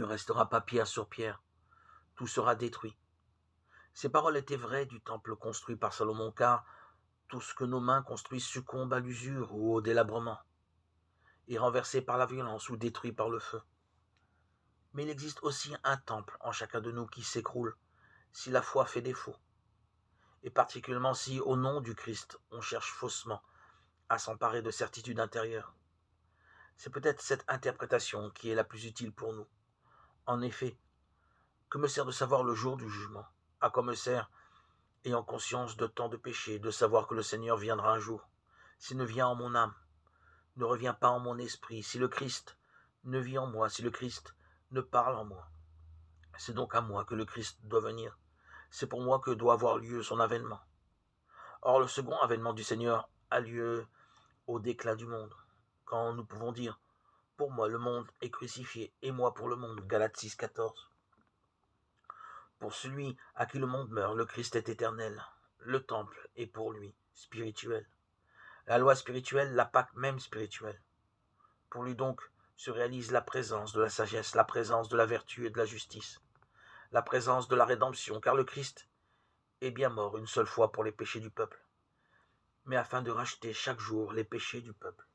ne restera pas pierre sur pierre, tout sera détruit. Ces paroles étaient vraies du temple construit par Salomon, car tout ce que nos mains construisent succombe à l'usure ou au délabrement, est renversé par la violence ou détruit par le feu. Mais il existe aussi un temple en chacun de nous qui s'écroule si la foi fait défaut, et particulièrement si, au nom du Christ, on cherche faussement à s'emparer de certitudes intérieures. C'est peut-être cette interprétation qui est la plus utile pour nous. En effet, que me sert de savoir le jour du jugement? À quoi me sert, ayant conscience de tant de péchés, de savoir que le Seigneur viendra un jour? S'il ne vient en mon âme, ne revient pas en mon esprit, si le Christ ne vit en moi, si le Christ ne parle en moi, c'est donc à moi que le Christ doit venir. C'est pour moi que doit avoir lieu son avènement. Or, le second avènement du Seigneur a lieu au déclin du monde, quand nous pouvons dire « Pour moi, le monde est crucifié, et moi pour le monde » Galates 6,14. Pour celui à qui le monde meurt, le Christ est éternel. Le temple est pour lui spirituel. La loi spirituelle, la Pâque même spirituelle. Pour lui donc se réalise la présence de la sagesse, la présence de la vertu et de la justice, la présence de la rédemption, car le Christ est bien mort une seule fois pour les péchés du peuple, mais afin de racheter chaque jour les péchés du peuple.